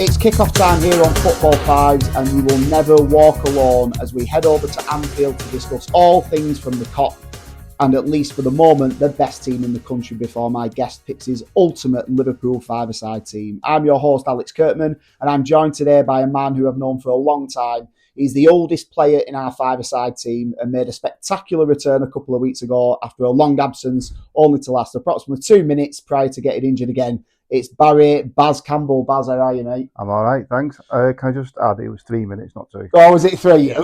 It's kick-off time here on Football Fives, and you will never walk alone as we head over to Anfield to discuss all things from the Kop, and at least for the moment, the best team in the country before my guest picks his ultimate Liverpool five-a-side team. I'm your host, Alex Kirkman, and I'm joined today by a man who I've known for a long time. He's the oldest player in our five-a-side team and made a spectacular return a couple of weeks ago after a long absence, only to last approximately 2 minutes prior to getting injured again. It's Baz Campbell. Baz, how are you, mate? I'm all right, thanks. Can I just add, it was 3 minutes, not 2. Oh, was it 3?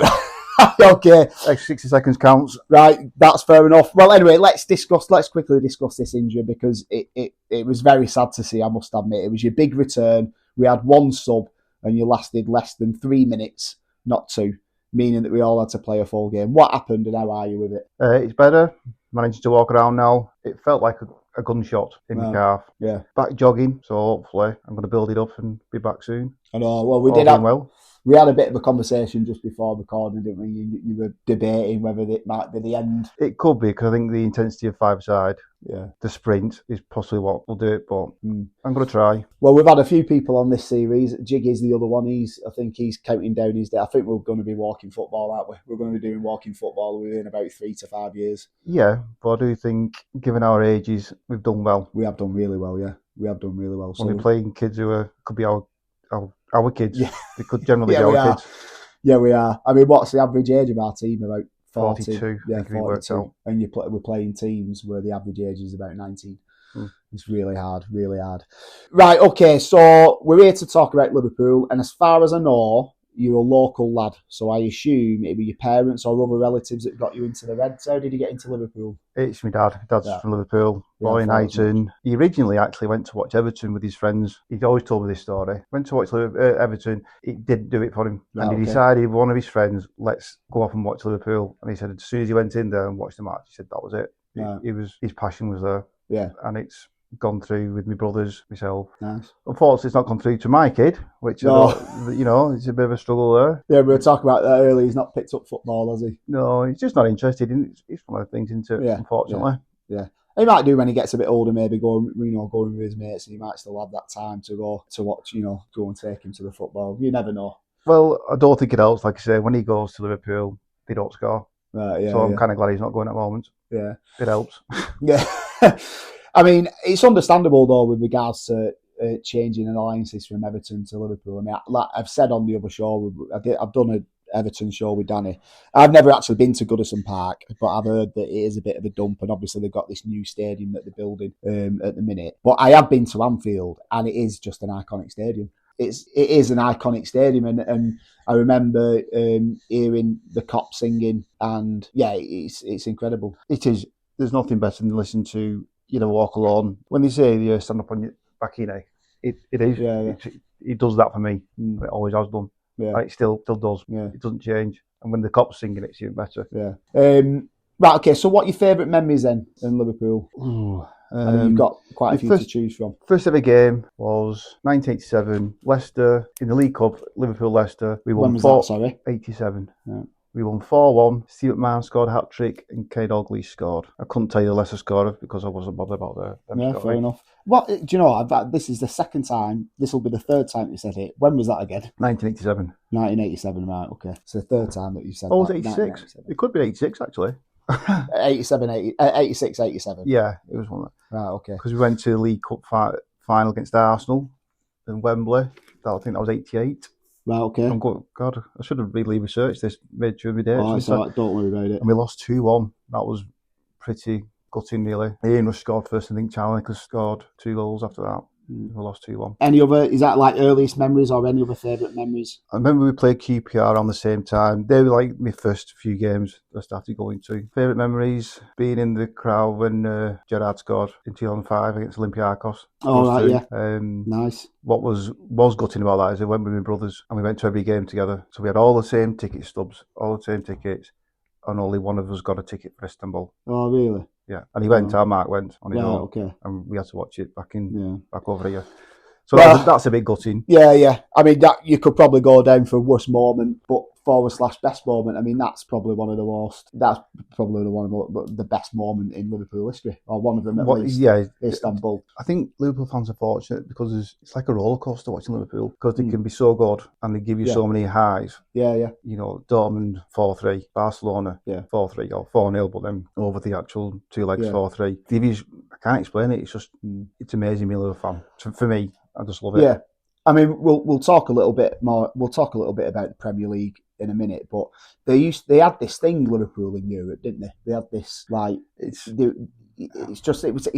Okay. Extra 60 seconds counts. Right, that's fair enough. Well, anyway, let's quickly discuss this injury because it was very sad to see, I must admit. It was your big return. We had one sub and you lasted less than 3 minutes, not 2, meaning that we all had to play a full game. What happened and how are you with it? It's better. Managing to walk around now. It felt like a gunshot in my calf. Yeah. Back jogging, so hopefully I'm going to build it up and be back soon. I know. Well, we had a bit of a conversation just before recording, didn't we? You were debating whether it might be the end. It could be, because I think the intensity of five-a-side, the sprint, is possibly what will do it, but I'm going to try. Well, we've had a few people on this series. Jiggy's the other one. I think he's counting down his day. I think we're going to be walking football, aren't we? We're going to be doing walking football within about 3 to 5 years. Yeah, but I do think, given our ages, we've done well. We have done really well, yeah. We have done really well. So we're playing kids who could be our kids. Yeah. They could generally be our kids. Yeah, we are. I mean, what's the average age of our team? About 42. Yeah, 42. And we're playing teams where the average age is about 19. It's really hard, really hard. Right, okay, so we're here to talk about Liverpool, and as far as I know, you're a local lad, so I assume it were your parents or other relatives that got you into the Reds. How did you get into Liverpool? It's my dad. Dad's from Liverpool, born in Highton. He originally actually went to watch Everton with his friends. He's always told me this story. Went to watch Everton. It didn't do it for him. And he decided with one of his friends, let's go off and watch Liverpool. And he said as soon as he went in there and watched the match, he said that was it. His passion was there. Yeah. And it's gone through with my brothers, myself. Nice. Unfortunately, it's not gone through to my kid, which it's a bit of a struggle there. Yeah, we were talking about that earlier. He's not picked up football, has he? No, he's just not interested in it. It's one of the things, isn't it? Yeah. Unfortunately. Yeah. He might do when he gets a bit older, maybe going with his mates, and he might still have that time to go to watch, go and take him to the football. You never know. Well, I don't think it helps. Like I say, when he goes to Liverpool, they don't score. Right, yeah. So I'm kind of glad he's not going at the moment. Yeah. It helps. Yeah. I mean, it's understandable, though, with regards to changing alliances from Everton to Liverpool. I mean, like I've said on the other show, I've done an Everton show with Danny. I've never actually been to Goodison Park, but I've heard that it is a bit of a dump, and obviously they've got this new stadium that they're building at the minute. But I have been to Anfield, and it is just an iconic stadium. It is an iconic stadium, and I remember hearing the Kop singing, and yeah, it's incredible. It is. There's nothing better than listening to walk alone. When they say stand up on your back, it is. Yeah. It does that for me. It always has done. Yeah. And it still does. Yeah. It doesn't change. And when the Kop's singing, it's even better. Yeah. Right. Okay. So, what are your favourite memories then in Liverpool? I mean, you've got quite a few to choose from. First ever game was 1987, Leicester in the League Cup. Liverpool-Leicester. We won. When was that? Sorry. 87. Yeah. We won 4-1. Steve McMahon scored a hat-trick and Kane Dalglish scored. I couldn't tell you the Leicester scorer because I wasn't bothered about them. Yeah, fair enough. What do you know? This is the second time. This will be the third time you said it. When was that again? 1987. 1987, right, okay. It's the third time that you said that. Oh, it was 86? It could be 86, actually. 86, 87. Yeah, it was one of them. Right, okay. Because we went to the League Cup final against Arsenal in Wembley. I think that was 88. Right, okay. God, I should have really researched this, made sure of my dates. Oh, it's all right, don't worry about it. And we lost 2-1. That was pretty gutting, really. Ian Rush scored first, I think Charlie scored 2 goals after that. We lost 2-1. Any other, is that like earliest memories or any other favourite memories? I remember we played QPR on the same time. They were like my first few games I started going to. Favourite memories, being in the crowd when Gerrard scored in 2005 against Olympiacos. Oh, right, yeah. Nice. What was gutting about that is I went with my brothers and we went to every game together. So we had all the same ticket stubs, all the same tickets, and only one of us got a ticket for Istanbul. Oh, really? Yeah, and he went. Our Mark went on his own, okay. And we had to watch it back over here. So that's a bit gutting. Yeah. I mean, that you could probably go down for a worse moment, but /best moment. I mean, that's probably one of the best moment in Liverpool history, or one of them at least. Yeah, Istanbul. I think Liverpool fans are fortunate because it's like a roller coaster watching Liverpool, because they can be so good and they give you so many highs. Yeah. You know, Dortmund 4-3, Barcelona 4-3 or 4-0, but then over the actual two legs 4-3. I can't explain it. It's just it's amazing being a Liverpool fan. For me, I just love it. Yeah. I mean, we'll talk a little bit more. We'll talk a little bit about the Premier League in a minute, but they had this thing, Liverpool in Europe, didn't they? They had this it's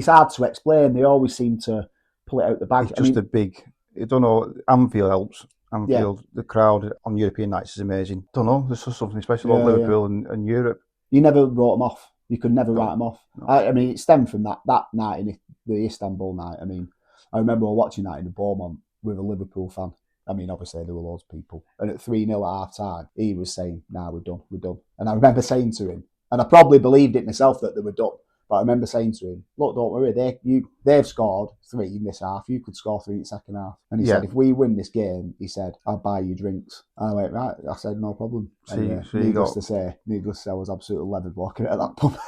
hard to explain. They always seem to pull it out the bag. It's a big. I don't know. Anfield helps. Anfield, the crowd on European nights is amazing. Don't know. There's just something special about Liverpool and Europe. You never wrote them off. You could never write them off. No. I mean, it stemmed from that night in the Istanbul night. I mean, I remember watching that in the Beaumont with a Liverpool fan. I mean, obviously there were loads of people. And at 3-0 at half time, he was saying, "Nah, we're done. And I remember saying to him, and I probably believed it myself that they were done, but I remember saying to him, "Look, don't worry, they've scored 3 in this half. You could score 3 in the second half." And he said, "If we win this game," he said, "I'll buy you drinks." And I went, "Right." I said, "No problem." Needless to say, I was absolutely levered walking at that pub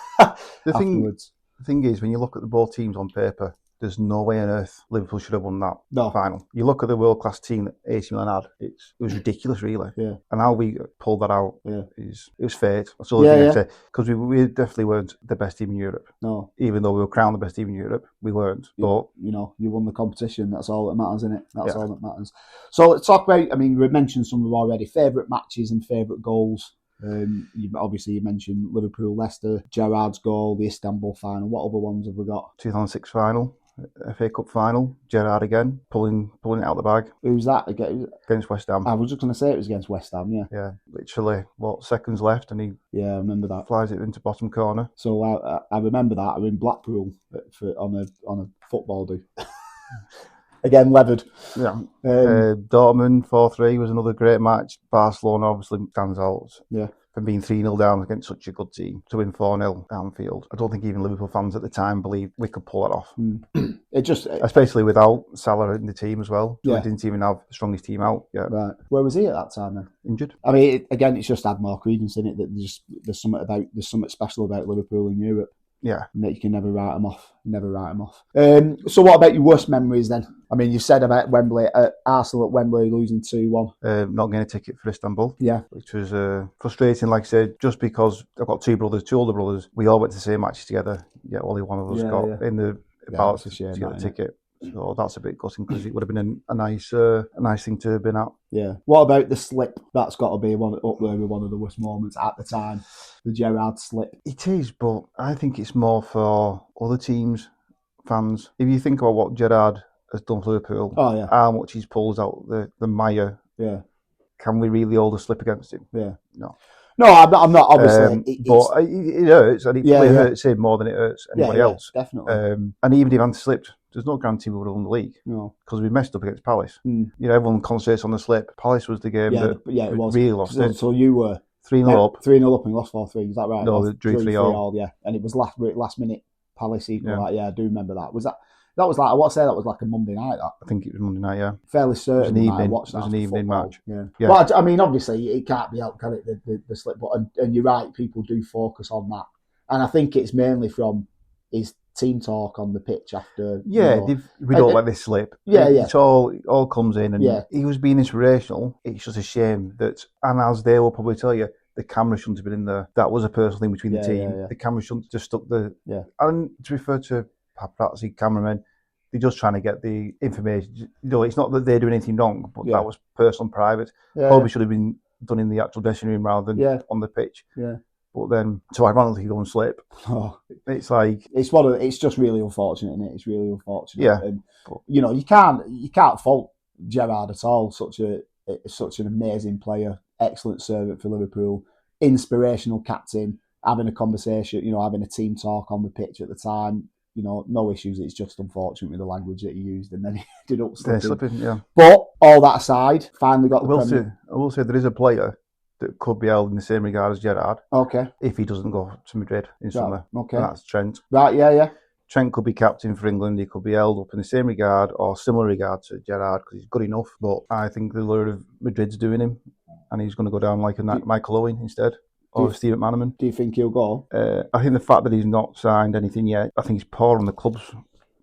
afterwards. The thing is, when you look at the both teams on paper, there's no way on earth Liverpool should have won that final. You look at the world-class team that AC Milan had, it was ridiculous, really. Yeah. And how we pulled that out, it was fate. That's all I can say. Because we definitely weren't the best team in Europe. No. Even though we were crowned the best team in Europe, we weren't. But you won the competition. That's all that matters, isn't it? That's all that matters. So let's talk about, I mean, we've mentioned some of them already, favourite matches and favourite goals. You mentioned Liverpool, Leicester, Gerrard's goal, the Istanbul final. What other ones have we got? 2006 final. FA Cup final, Gerrard again, pulling it out the bag. Who's that against West Ham? I was just going to say it was against West Ham, yeah. Yeah, literally, seconds left, and he I remember that. Flies it into bottom corner. So I remember that. I was in Blackpool on a football do. Again, levered. Yeah. Dortmund 4-3 was another great match. Barcelona obviously stands out. Yeah. From being 3-0 down against such a good team to win 4-0 at Anfield. I don't think even Liverpool fans at the time believed we could pull it off. Especially without Salah in the team as well. So we didn't even have the strongest team out yet. Right. Where was he at that time then? Injured. I mean, it's just had more credence in it that there's something special about Liverpool in Europe. Yeah. That you can never write them off. So what about your worst memories then? I mean, you said about Wembley, Arsenal at Wembley losing 2-1. Not getting a ticket for Istanbul. Yeah. Which was frustrating, like I said, just because I've got two older brothers. We all went to the same matches together, yet only one of us got in the ballots to get a ticket. So that's a bit gutting because it would have been a nice thing to have been at. Yeah. What about the slip? That's got to be up there with one of the worst moments at the time. The Gerrard slip. It is, but I think it's more for other teams, fans. If you think about what Gerrard has done for Liverpool, how much he's pulled out the mire. Yeah. Can we really hold a slip against him? Yeah. No. No, I'm not. Obviously, but it hurts, and it hurts him more than it hurts anybody else. Definitely. And even if he hadn't slipped, there's no guarantee we would have won the league. No, because we messed up against Palace. Everyone concentrates on the slip. Palace was the game that it was. Really lost it. So you were 3-0 up. 3-0 up and lost 4-3. Is that right? No, they drew 3-3. Yeah, and it was last minute Palace equal. I do remember that. That was like, I want to say that was like a Monday night. That I think it was Monday night. Yeah, fairly certain. It was an evening match. Yeah. But I mean, obviously, it can't be helped, can it? The slip, and you're right. People do focus on that, and I think it's mainly from his team talk on the pitch after. Yeah, we don't let this slip. It all comes in, and he was being inspirational. It's just a shame that, and as they will probably tell you, the camera shouldn't have been in there. That was a personal thing between the team. Yeah. The camera shouldn't have just stuck the. Yeah. And to refer to paparazzi cameramen, they're just trying to get the information. It's not that they're doing anything wrong, but that was personal and private. Probably should have been done in the actual dressing room rather than on the pitch. Yeah. But then to ironically go and slip, it's like it's just really unfortunate, isn't it? It's really unfortunate. Yeah. And you can't fault Gerrard at all. Such an amazing player, excellent servant for Liverpool, inspirational captain, having a conversation, having a team talk on the pitch at the time. No issues. It's just unfortunate with the language that he used, and then he ended up slipping. Yeah. But all that aside, finally got the Premier. I will say there is a player that could be held in the same regard as Gerrard. Okay. If he doesn't go to Madrid in summer. Okay. And that's Trent. Right. Yeah. Trent could be captain for England. He could be held up in the same regard or similar regard to Gerrard because he's good enough. But I think the lure of Madrid's doing him, and he's going to go down like a Michael Owen instead. Or Steve McManaman. Do you think he'll go? I think the fact that he's not signed anything yet, I think he's poor on the club's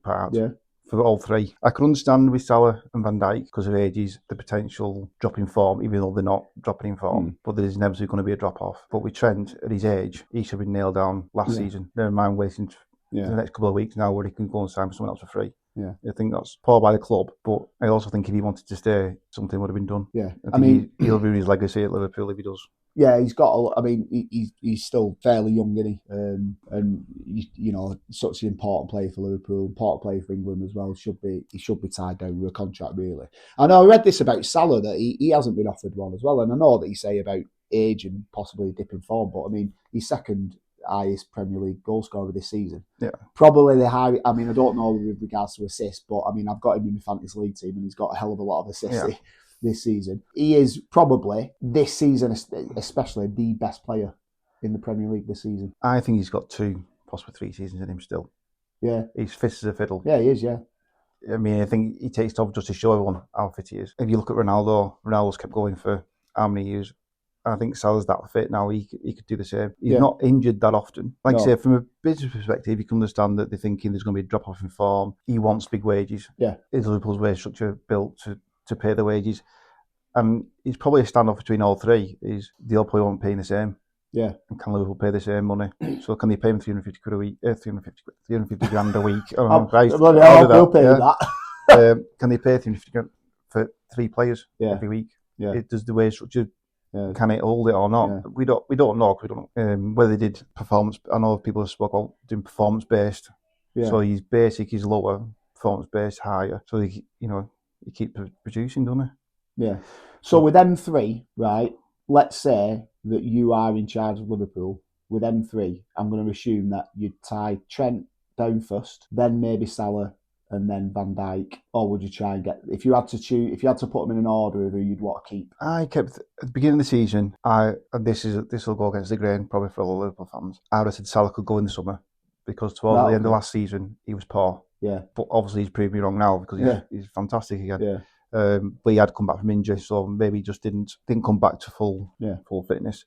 part. Yeah. For all three. I can understand with Salah and Van Dijk because of ages, the potential drop in form, even though they're not dropping in form. But there's inevitably going to be a drop off. But with Trent, at his age, he should have been nailed down last season. Never mind waiting the next couple of weeks now where he can go and sign for someone else for free. Yeah. I think that's poor by the club, but I also think if he wanted to stay, something would have been done. Yeah. I mean, he'll ruin his legacy at Liverpool if he does. Yeah, he's got. He's still fairly young, isn't he? And you know, such an important player for Liverpool, important player for England as well. He should be tied down with a contract, really. I know I read this about Salah that he hasn't been offered one as well, and I know that you say about age and possibly a dip in form, but I mean, he's second highest Premier League goal scorer this season. Yeah, probably the high. I mean, I don't know with regards to assists, but I mean, I've got him in my fantasy league team, and he's got a hell of a lot of assists. Yeah. This season. He is probably, this season especially, the best player in the Premier League this season. I think he's got 2, possibly 3 seasons in him still. Yeah. He's fit as a fiddle. Yeah, he is, yeah. I mean, I think he takes it off just to show everyone how fit he is. If you look at Ronaldo's kept going for how many years? I think Salah's that fit now, he could do the same. He's not injured that often. Like I say, from a business perspective, you can understand that they're thinking there's going to be a drop-off in form. He wants big wages. Yeah. Is Liverpool's wage structure built to pay the wages? And it's probably a standoff between all three. Is they'll probably won't pay the same. Yeah. And can Liverpool pay the same money? So can they pay him 350 quid a week? 350 grand a week? They'll pay that. Can they pay 350 grand for 3 players every week? Yeah. Does the wage structure can it hold it or not? Yeah. We don't know because we don't know whether they did performance. I know people have spoken about doing performance based. Yeah. So his basic is lower, performance based higher. So he keep producing, doesn't he? Yeah. So with them 3, right, let's say that you are in charge of Liverpool. With them 3, I'm going to assume that you'd tie Trent down first, then maybe Salah, and then Van Dijk. Or would you try and get, if you had to put them in an order of who you'd want to keep? I kept, at the beginning of the season, this will go against the grain, probably for all the Liverpool fans. I would have said Salah could go in the summer, because towards the end of last season, he was poor. Yeah. But obviously he's proved me wrong now, because he's fantastic again. Yeah. But he had come back from injury, so maybe he just didn't come back to full fitness.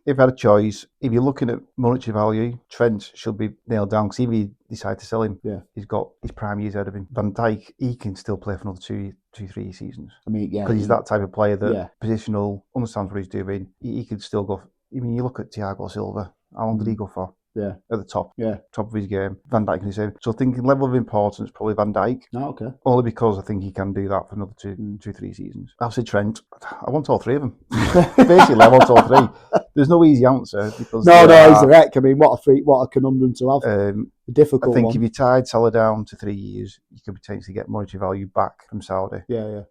If I had a choice, if you're looking at monetary value, Trent should be nailed down, because if you decide to sell him, he's got his prime years ahead of him. Van Dijk, he can still play for another 2-3 seasons. I mean, because he's that type of player that positional, understands what he's doing. He could still go. I mean, you look at Thiago Silva. How long did he go for? Yeah. At the top. Yeah. Top of his game. Van Dijk can do the same. So thinking level of importance, probably Van Dijk. Oh, okay. Only because I think he can do that for another 2-3 seasons. I'll say Trent. I want all 3 of them. Basically, I want all 3. There's no easy answer because no, he's the wreck. I mean, what a conundrum to have. A difficult I think one. if you tied Salah down to 3 years, you could potentially get monetary value back from Saudi. Yeah.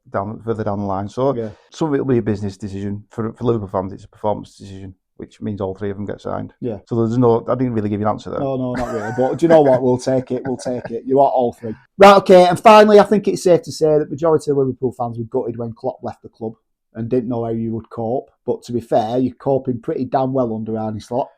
Further down the line. So some of it will be a business decision. For Liverpool fans, it's a performance decision, which means all 3 of them get signed. Yeah. So there's I didn't really give you an answer there. No, not really. But do you know what? We'll take it. You want all 3. Right, okay. And finally, I think it's safe to say that the majority of Liverpool fans were gutted when Klopp left the club and didn't know how you would cope. But to be fair, you're coping pretty damn well under Arne Slot.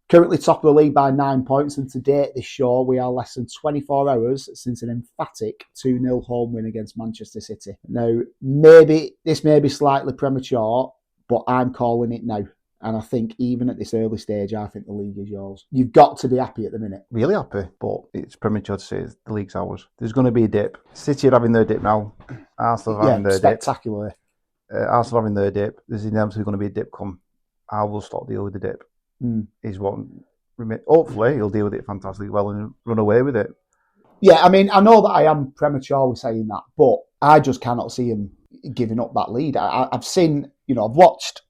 Currently top of the league by 9 points, and to date this show, we are less than 24 hours since an emphatic 2-0 home win against Manchester City. Now, this may be slightly premature, but I'm calling it now. And I think even at this early stage, I think the league is yours. You've got to be happy at the minute. Really happy, but it's premature to say the league's ours. There's going to be a dip. City are having their dip now. Arsenal are having their spectacularly. Arsenal having their dip. There's inevitably going to be a dip come. I will stop deal with the dip. Is what. Hopefully, he'll deal with it fantastically well and run away with it. Yeah, I mean, I know that I am premature with saying that, but I just cannot see him giving up that lead. I've seen, I've watched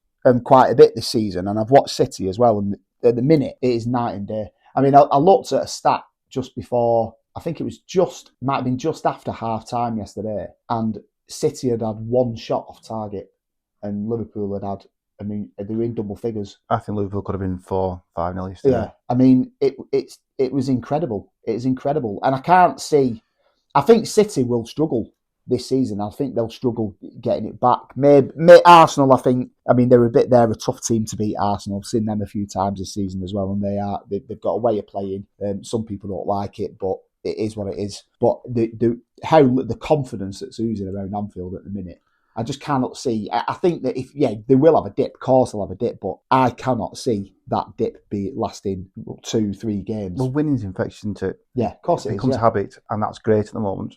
quite a bit this season, and I've watched City as well, and at the minute it is night and day. I mean, I looked at a stat just before, I think it might have been just after half time yesterday, and City had 1 shot off target, and Liverpool had, they were in double figures. I think Liverpool could have been 4-5-0 yesterday. Yeah, I mean, it was incredible. It is incredible, and I can't see. I think City will struggle this season. I think they'll struggle getting it back. Maybe Arsenal, I think, they're a tough team to beat, Arsenal. I've seen them a few times this season as well, and they've got a way of playing. Some people don't like it, but it is what it is. But the confidence that's oozing around Anfield at the minute, I just cannot see. I think that they will have a dip. Of course, they'll have a dip, but I cannot see that dip be lasting 2-3 games. Well, winning's infectious, isn't it? Yeah, of course it becomes is, habit, and that's great at the moment.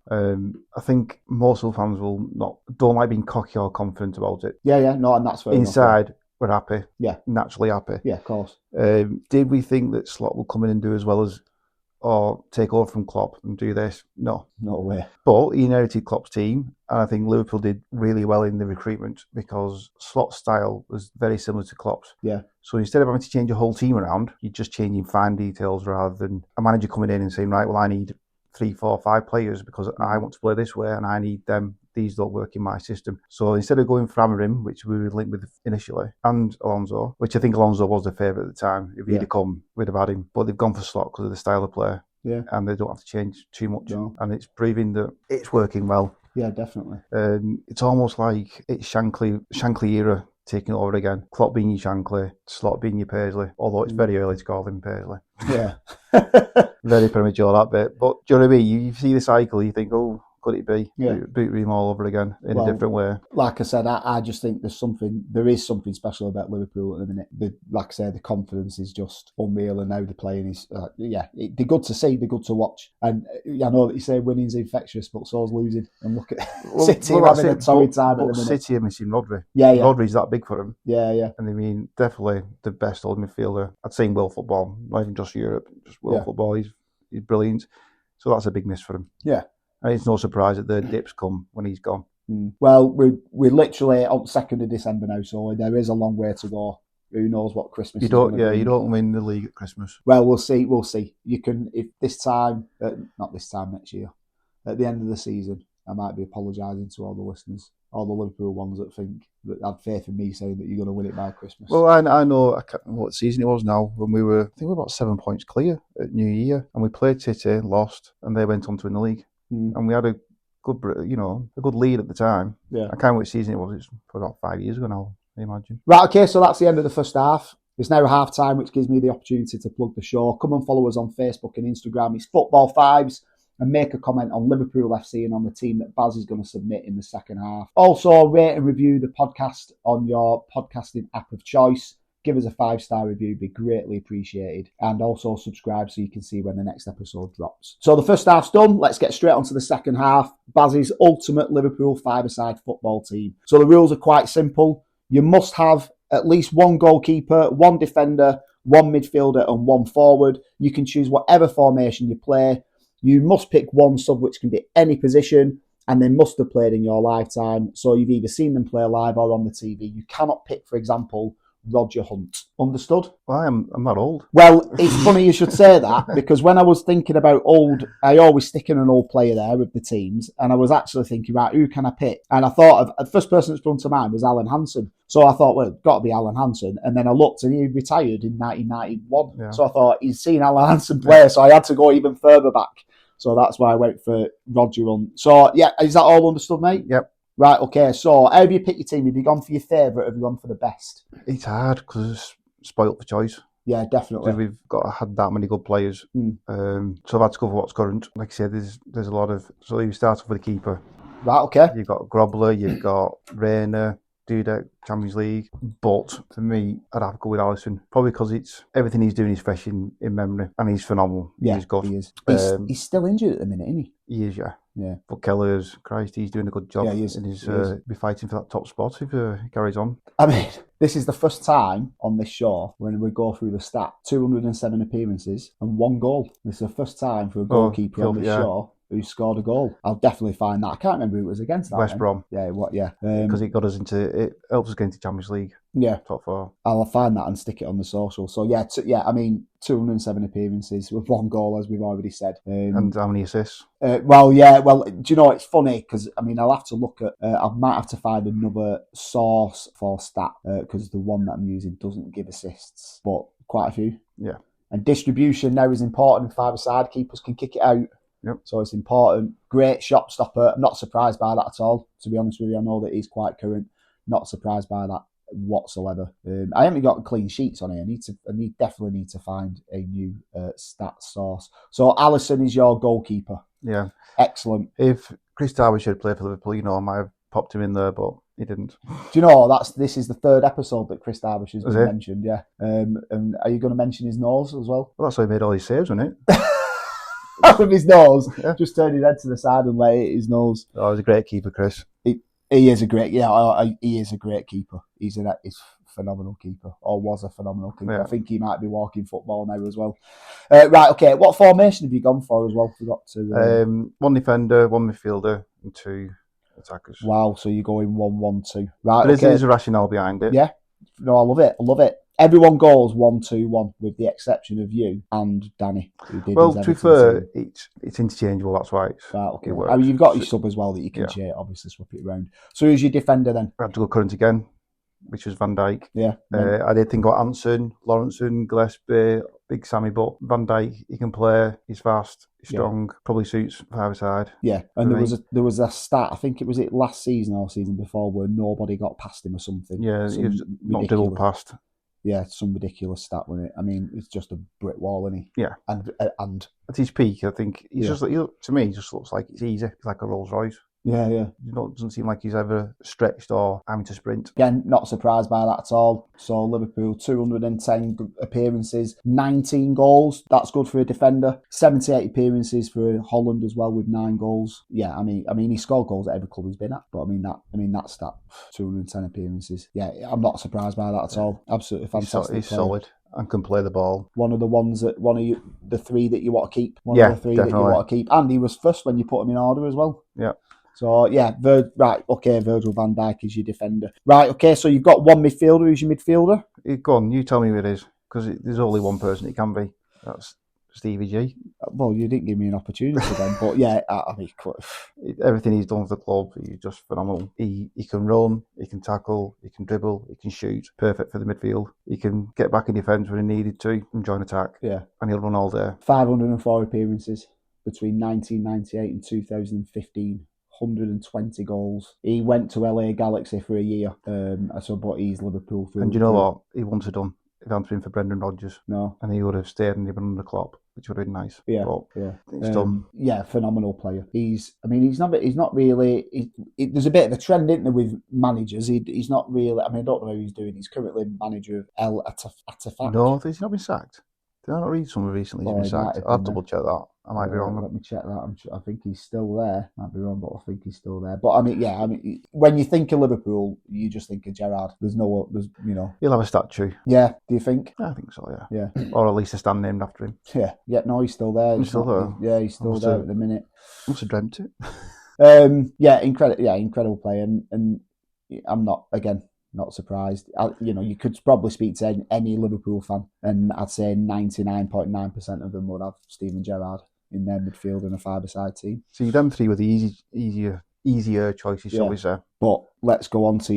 I think most of the fans don't like being cocky or confident about it. Yeah, no, and that's fair Inside, enough. We're happy. Yeah, naturally happy. Yeah, of course. Did we think that Slot will come in and do as well as, or take over from Klopp and do this? No way. But he inherited Klopp's team, and I think Liverpool did really well in the recruitment because Slot's style was very similar to Klopp's. Yeah. So instead of having to change a whole team around, you're just changing fine details rather than a manager coming in and saying, right, well, I need 3, 4, 5 players because I want to play this way and I need them. These don't work in my system. So instead of going for Amarim, which we were linked with initially, and Alonso, which I think Alonso was the favourite at the time. If he'd have come, we'd have had him. But they've gone for Slot because of the style of play. Yeah. And they don't have to change too much. No. And it's proving that it's working well. Yeah, definitely. It's almost like it's Shankly era taking over again. Klopp being your Shankly, Slot being your Paisley. Although it's very early to call him Paisley. Yeah. Very premature, that bit. But do you know what I mean? You see the cycle, you think, oh, could it be? Yeah. Boot room all over again in a different way. Like I said, I just think there is something special about Liverpool at the minute. Like I said, the confidence is just unreal, and now they're playing is, they're good to see, they're good to watch. And I know that you say winning's infectious, but so's losing. And look at City having a torrid time at the minute. City are missing Rodri. Yeah. Rodri's that big for him. Yeah. And definitely the best holding midfielder. I'd say in world football, not even just Europe, just world football. He's brilliant. So that's a big miss for him. Yeah. And it's no surprise that the dips come when he's gone. Well, we're literally on 2nd of December now, so there is a long way to go. Who knows what Christmas is going to be. You don't win the league at Christmas. Well, we'll see. You can, if this time, not this time next year, at the end of the season, I might be apologising to all the listeners, all the Liverpool ones that think that had faith in me saying that you're going to win it by Christmas. Well, I know, I can't remember what season it was now, when we were about 7 points clear at New Year, and we played City, lost, and they went on to win the league. And we had a good lead at the time. Yeah. I can't remember which season it was. It's about 5 years ago now, I imagine. Right, okay, so that's the end of the first half. It's now half time, which gives me the opportunity to plug the show. Come and follow us on Facebook and Instagram. It's Football Fives, and make a comment on Liverpool FC and on the team that Baz is going to submit in the second half. Also, rate and review the podcast on your podcasting app of choice. Give us a 5-star review, be greatly appreciated. And also subscribe so you can see when the next episode drops. So the first half's done. Let's get straight on to the second half. Baz's ultimate Liverpool five-a-side football team. So the rules are quite simple. You must have at least one goalkeeper, one defender, one midfielder and one forward. You can choose whatever formation you play. You must pick one sub, which can be any position, and they must have played in your lifetime. So you've either seen them play live or on the TV. You cannot pick, for example, Roger Hunt. Understood? Well, I'm not old. Well, it's funny you should say that, because when I was thinking about old, I always stick in an old player there with the teams, and I was actually thinking, right, who can I pick? And I thought the first person that sprung to mind was Alan Hansen. So I thought, well, it's got to be Alan Hansen. And then I looked, and he retired in 1991. Yeah. So I thought, he's seen Alan Hansen play, so I had to go even further back. So that's why I went for Roger Hunt. So, yeah, is that all understood, mate? Yep. Right, okay, so how have you picked your team? Have you gone for your favourite or have you gone for the best? It's hard because it's spoilt for choice. Yeah, definitely. We've had that many good players. So I've had to go for what's current. Like I said, there's a lot of... So you start off with a keeper. Right, okay. You've got Grobler, you've got Reina, Dudek, Champions League. But for me, I'd have to go with Alisson. Probably because everything he's doing is fresh in memory. And he's phenomenal. Yeah, he's good. He is. He's still injured at the minute, isn't he? He is, yeah. Yeah. But Keller's, Christ, he's doing a good job. Yeah, he is. And he's be fighting for that top spot if he carries on. I mean, this is the first time on this show when we go through the stat. 207 appearances and 1 goal. This is the first time for a goalkeeper on this show who scored a goal. I'll definitely find that. I can't remember who it was against. That West Brom. Yeah, because it helps us get into Champions League. Yeah. Top 4. I'll find that and stick it on the social. So, 207 appearances with 1 goal, as we've already said. And how many assists? Do you know, it's funny because, I'll have to look at... I might have to find another source for stat because the one that I'm using doesn't give assists, but quite a few. Yeah. And distribution now is important in five-a-side. Keepers can kick it out. Yep. So it's important. Great shot stopper. I'm not surprised by that at all, to be honest with you. I know that he's quite current. Not surprised by that whatsoever. I haven't got clean sheets on here. I definitely need to find a new stat source. So Alisson is your goalkeeper. Yeah. Excellent. If Chris Darvish had played for Liverpool, I might have popped him in there, but he didn't. Do you know, this is the third episode that Chris Darvish has been mentioned, yeah. And are you going to mention his nose as well? Well, that's how he made all his saves, wasn't it? With his nose. Yeah. Just turned his head to the side and let it hit his nose. Oh, he's a great keeper, Chris. He is a great, he is a great keeper. He's a phenomenal keeper, or was a phenomenal keeper. Yeah. I think he might be walking football now as well. Right, okay. What formation have you gone for as well? Forgot to. One defender, one midfielder, and 2 attackers. Wow, so you're going 1-1-2. Right, but there's a rationale behind it. Yeah, no, I love it. Everyone goes 1-2-1, with the exception of you and Danny. Well, to be fair, it's interchangeable. That's why it's right. Okay, it works. I mean, you've got your sub as well that you can change, obviously swap it around. So who's your defender then? I had to go current again, which was Van Dijk. Yeah. I did think about Anson, Lawrenson, Gillespie, Big Sammy, but Van Dijk, he can play, he's fast, he's strong, probably suits five-a-side. Yeah, and there was a stat, I think it was last season or season before, where nobody got past him or something. Yeah, he was not dribbled past. Yeah, some ridiculous stat, wasn't it? I mean, it's just a brick wall, isn't he? Yeah. And at his peak, I think he's just, to me, he just looks like it's easy. He's like a Rolls Royce. Yeah. It doesn't seem like he's ever stretched or having to sprint. Again, not surprised by that at all. So Liverpool, 210 appearances, 19 goals. That's good for a defender. 78 appearances for Holland as well, with 9 goals. Yeah, I mean, he scored goals at every club he's been at. But that stat, 210 appearances. Yeah, I'm not surprised by that at all. Absolutely fantastic. He's solid and can play the ball. One of the 3 that you want to keep. One of the 3 definitely. That you want to keep. And he was first when you put him in order as well. Yeah. So, Virgil van Dijk is your defender. Right, okay, so you've got one midfielder. Who's your midfielder? Go on, you tell me who it is, because there's only one person it can be. That's Stevie G. Well, you didn't give me an opportunity then, but yeah, I mean... Everything he's done for the club, he's just phenomenal. He can run, he can tackle, he can dribble, he can shoot. Perfect for the midfield. He can get back in defence when he needed to and join attack. Yeah. And he'll run all day. 504 appearances between 1998 and 2015. 120 goals. He went to LA Galaxy for a year, but he's Liverpool. And you know what? He wouldn't have done if it hadn't been for Brendan Rodgers. No. And he would have stayed and even under Klopp, which would have been nice. Yeah, but it's done. Yeah, phenomenal player. He's not really. There's a bit of a trend, isn't there, with managers? He's not really. I mean, I don't know how he's doing. He's currently manager of El Atafak. No, he's not been sacked. Did I not read somewhere recently he's been sacked? I'll double check that. I might be wrong. Let me check that. I think he's still there. Might be wrong, but I think he's still there. But I mean, when you think of Liverpool, you just think of Gerrard. He'll have a statue. Yeah, do you think? I think so, yeah. Or at least a stand named after him. Yeah, no, he's still there. He's still there? Yeah, he's still there at the minute. Must have dreamt it. Incredible player. And I'm not surprised. You could probably speak to any Liverpool fan, and I'd say 99.9% of them would have Steven Gerrard in their midfield and a 5-a-side team. So them 3 were the easier choices, shall we say. But let's go on to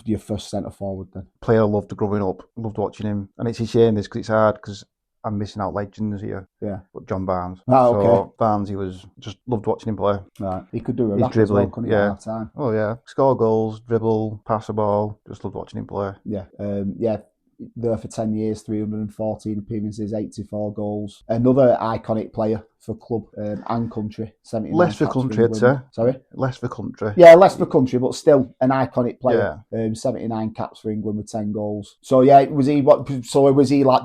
your first centre forward then. Player I loved growing up, loved watching him, and it's a shame this because it's hard because I'm missing out legends here. Yeah. But John Barnes. Okay. So Barnes, he was just loved watching him play. Right. He could do a rap as well, couldn't he, at half time? Oh yeah. Score goals, dribble, pass the ball. Just loved watching him play. Yeah. There for 10 years, 314 appearances, 84 goals. Another iconic player for club and country. Less for country, I'd say. Sorry? Less for country. Yeah, less for country, but still an iconic player. Yeah. 79 caps for England with 10 goals. So yeah, was he like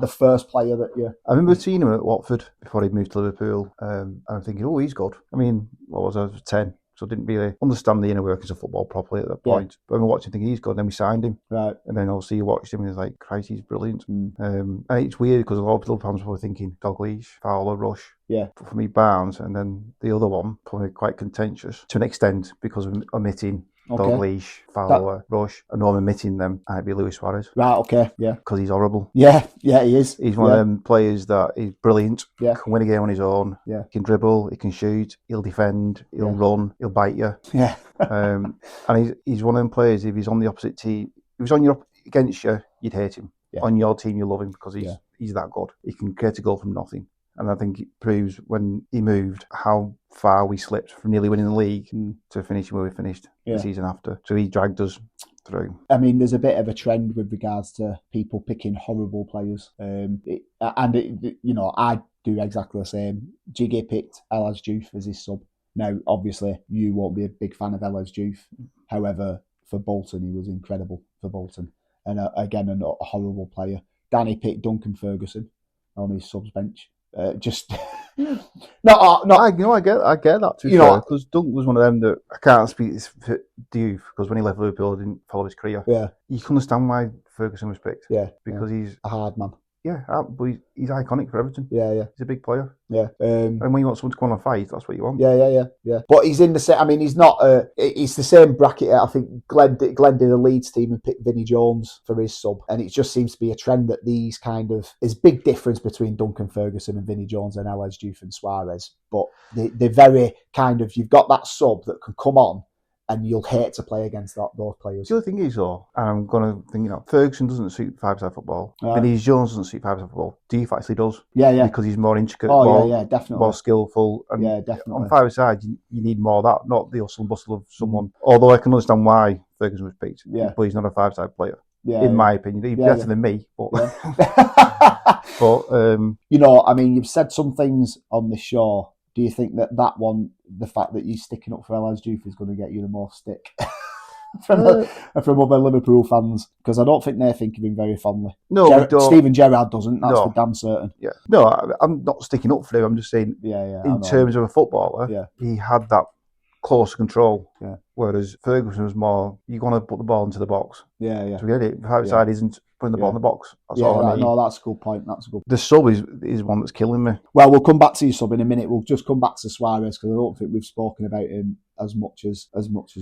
the first player that you... I remember seeing him at Watford before he moved to Liverpool. And I'm thinking, he's good. I mean, what was I? I was 10. So I didn't really understand the inner workings of football properly at that point. Yeah. But when we watched him, thinking he's good, and then we signed him. Right. And then obviously you watched him and he's like, Christ, he's brilliant. And it's weird because a lot of Liverpool fans were thinking Dalglish, Fowler, Rush. Yeah. But for me, Barnes, and then the other one, probably quite contentious to an extent because of omitting Dalglish, Fowler, Rush. I know I'm omitting them. I'd be Luis Suarez. Right, okay, yeah. Because he's horrible. Yeah, he is. He's one of them players that is brilliant. Yeah. Can win a game on his own. Yeah. He can dribble, he can shoot, he'll defend, he'll run, he'll bite you. Yeah. And he's one of them players, if he's on the opposite team, if he's against you, you'd hate him. Yeah. On your team, you love him because he's that good. He can create a goal from nothing. And I think it proves when he moved how far we slipped from nearly winning the league to finishing where we finished the season after. So he dragged us through. I mean, there's a bit of a trend with regards to people picking horrible players. I do exactly the same. Jiggy picked El Diouf as his sub. Now, obviously, you won't be a big fan of El Diouf. However, for Bolton, he was incredible for Bolton. And again, a horrible player. Danny picked Duncan Ferguson on his subs bench. I get that too. Because Dunk was one of them that I can't speak to Diouf because when he left Liverpool, he didn't follow his career. Yeah, you can understand why Ferguson was picked. Yeah, because he's a hard man. Yeah, but he's iconic for Everton. Yeah. He's a big player. Yeah. And when you want someone to come on and fight, that's what you want. Yeah. But he's in the same. I mean, he's not. It's the same bracket. I think Glenn did a Leeds team and picked Vinnie Jones for his sub, and it just seems to be a trend that these kind of there's big difference between Duncan Ferguson and Vinnie Jones and El Diouf and Suarez. But they're very kind of you've got that sub that can come on. And you'll hate to play against those players. The other thing is, though, and I'm going to think, Ferguson doesn't suit five-side football. Vinnie Jones doesn't suit five-side football. Diouf actually does. Yeah. Because he's more intricate, definitely. more skillful. And definitely. On five-side, you need more of that, not the hustle and bustle of someone. Although I can understand why Ferguson was picked. Yeah. But he's not a five-side player, in my opinion. He's better than me. But, I mean, you've said some things on the show. Do you think that one, the fact that you're sticking up for El Diouf is going to get you the most stick from other Liverpool fans? Because I don't think they think of him very fondly. No, Steven Gerrard doesn't. That's for damn certain. Yeah. No, I'm not sticking up for him. I'm just saying, in terms of a footballer, he had that close control. Yeah. Whereas Ferguson was more, you're going to put the ball into the box. Yeah. So we get it. Outside isn't putting the ball in the box. That's all I mean. No, that's a good point. The sub is one that's killing me. Well, we'll come back to your sub in a minute. We'll just come back to Suarez because I don't think we've spoken about him as much as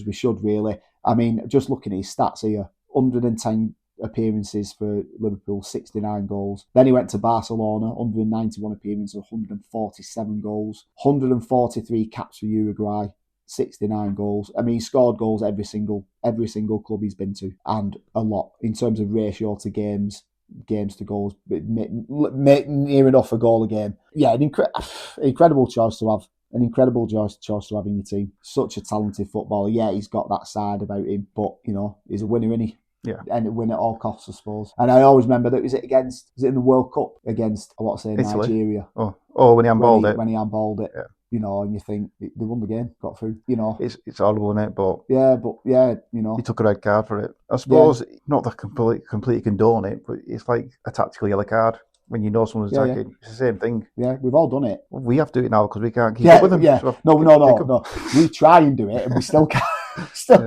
we should, really. I mean, just looking at his stats here, 110 appearances for Liverpool, 69 goals. Then he went to Barcelona, 191 appearances, 147 goals, 143 caps for Uruguay. 69 goals. I mean, he scored goals every single club he's been to, and a lot in terms of ratio to games to goals, near enough a goal a game. Yeah, an incredible choice to have. An incredible choice to have in your team. Such a talented footballer. Yeah, he's got that side about him, but he's a winner, isn't he? Yeah, and win at all costs, I suppose. And I always remember that was it in the World Cup against Nigeria. Oh, when he handballed it. When he handballed it. Yeah. And you think they won the game, got through. It's horrible, isn't it? But he took a red card for it. I suppose not that completely condone it, but it's like a tactical yellow card when you know someone's attacking. Yeah. It's the same thing. Yeah, we've all done it. We have to do it now because we can't keep up with them. Yeah, so no. We try and do it, and we still can't.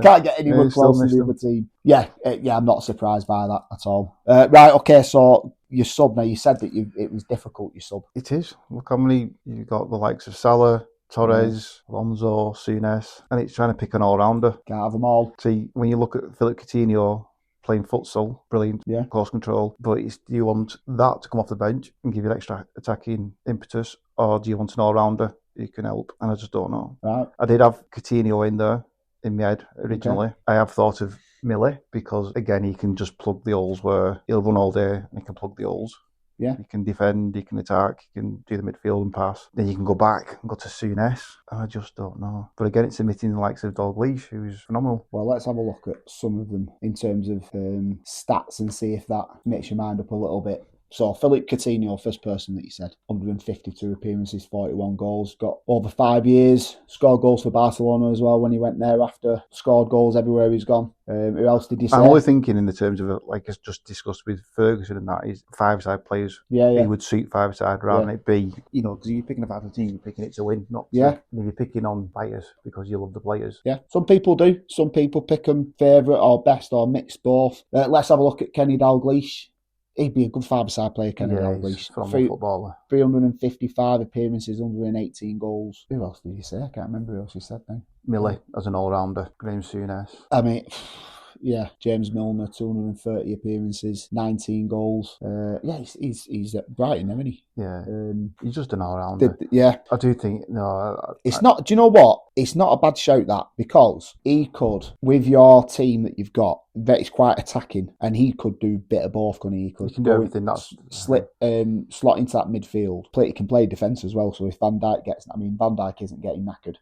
Can't get anywhere close to the other team. Yeah, I'm not surprised by that at all. Right, okay, so your sub now, you said that it was difficult, your sub. It is. Look how many you've got, the likes of Salah, Torres, Alonso, Souness, and it's trying to pick an all-rounder. Can't have them all. See, when you look at Philip Coutinho playing futsal, brilliant, close control, but do you want that to come off the bench and give you extra attacking impetus, or do you want an all-rounder who can help? And I just don't know. Right. I did have Coutinho in there, in my head originally. Okay. I have thought of Millie because again he can just plug the holes where he'll run all day and he can plug the holes. Yeah. He can defend, he can attack, he can do the midfield and pass. Then you can go back and go to Souness. I just don't know. But again, it's omitting the likes of Dalglish, who's phenomenal. Well, let's have a look at some of them in terms of stats and see if that makes your mind up a little bit. So, Philip Coutinho, first person that you said, 152 appearances, 41 goals, got over 5 years, scored goals for Barcelona as well when he went there after, scored goals everywhere he's gone. Who else did you say? I'm only thinking in the terms of, like I just discussed with Ferguson and that, is five-side players. Yeah. He would suit five-side rather than it be, because you're picking a five-side team, you're picking it to win, not you're picking on players because you love the players. Yeah, some people do. Some people pick them favourite or best or mix both. Let's have a look at Kenny Dalglish. He'd be a good five-side player, Kenny Dalglish. Footballer. 355 appearances, 118 goals. Who else did you say? I can't remember who else you said now. Millie as an all-rounder. Graham Souness. I mean, Yeah, James Milner, 230 appearances, 19 goals. Yeah, he's at Brighton, isn't he? Yeah, he's just an all-rounder. Yeah. I do think, it's not, do you know what? It's not a bad shout, that, because he could, with your team that you've got, that is quite attacking, and he could do a bit of both, couldn't he? He could do everything. Slot into that midfield. He can play defence as well, so if Van Dijk Van Dijk isn't getting knackered.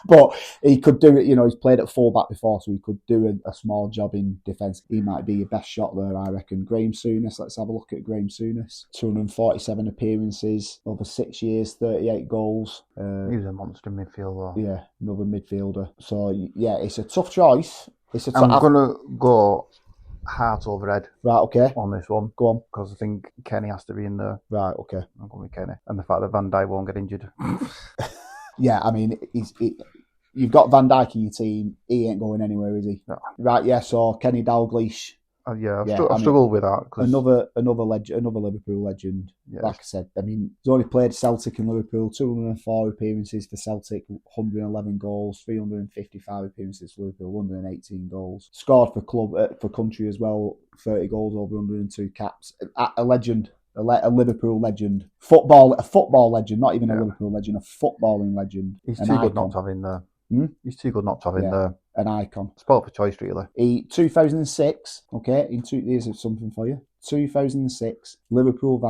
But he could do it, he's played at full-back before, so he could do a small job in defence. He might be your best shot there, I reckon. Graham Souness, let's have a look at Graham Souness. 247 appearances, over 6 years, 38 goals. He was a monster midfielder. Yeah, another midfielder. So, yeah, it's a tough choice. I'm going to go heart over head. Right, okay. On this one. Go on. Because I think Kenny has to be in there. Right, okay. I'm going with Kenny. And the fact that Van Dijk won't get injured. Yeah, I mean, you've got Van Dijk in your team. He ain't going anywhere, is he? No. Right, yeah, so Kenny Dalglish. I've struggled with that. Another Liverpool legend. Yeah, like I said, he's only played Celtic and Liverpool, 204 appearances for Celtic, 111 goals, 355 appearances for Liverpool, 118 goals. Scored for country as well, 30 goals over 102 caps. A legend. A Liverpool legend, a football legend, not even a Liverpool legend, a footballing legend. He's too good not to have in there. He's too good not to have in there. An icon. Sport for choice, really. 2006, okay, here's something for you. 2006, Liverpool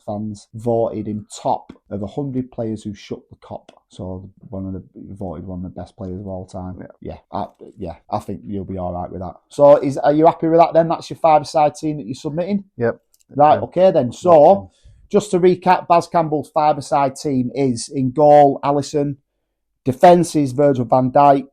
fans voted him top of 100 players who shook the Kop. So voted one of the best players of all time. I think you'll be all right with that. So are you happy with that then? That's your 5-a-side team that you're submitting? Yep. Right, okay then. So, just to recap, Baz Campbell's 5-a-side team is in goal, Alisson. Defence is Virgil van Dijk.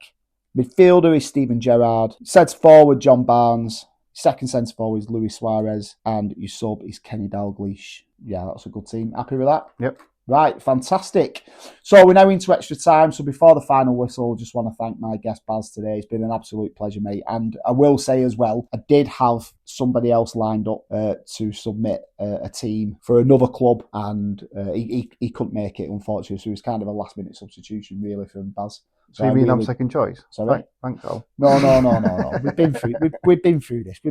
Midfielder is Steven Gerrard. Centre forward, John Barnes. Second centre forward is Luis Suarez. And your sub is Kenny Dalglish. Yeah, that's a good team. Happy with that? Yep. Right, fantastic. So we're now into extra time. So before the final whistle, just want to thank my guest Baz today. It's been an absolute pleasure, mate. And I will say as well, I did have somebody else lined up to submit a team for another club, and he couldn't make it, unfortunately. So it was kind of a last-minute substitution, really, from Baz. So you mean I'm second choice? Sorry? Thanks, Al. No. We've been through this.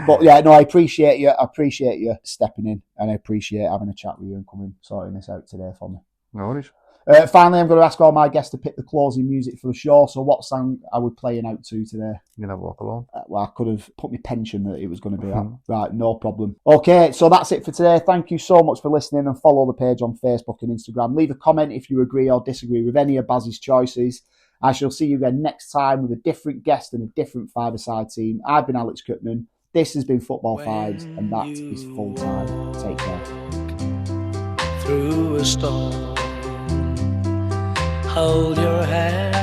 But yeah, no, I appreciate you. I appreciate you stepping in, and I appreciate having a chat with you and sorting this out today for me. No worries. Finally, I'm going to ask all my guests to pick the closing music for the show. So what song are we playing out to today? You're going to Walk Alone. Well, I could have put my pension that it was going to be that. Right, no problem. Okay, so that's it for today. Thank you so much for listening, and follow the page on Facebook and Instagram. Leave a comment if you agree or disagree with any of Baz's choices. I shall see you again next time with a different guest and a different 5-a-side team. I've been Alex Cookman. This has been Football Fives, and that is full time. Take care. Through a storm, hold your head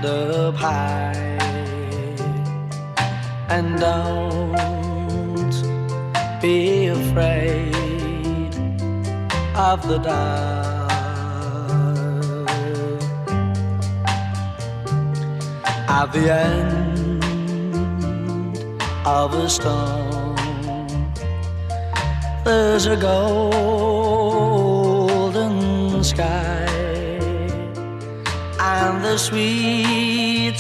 up high, and don't be afraid of the dark. At the end of a storm, there's a golden sky and the sweet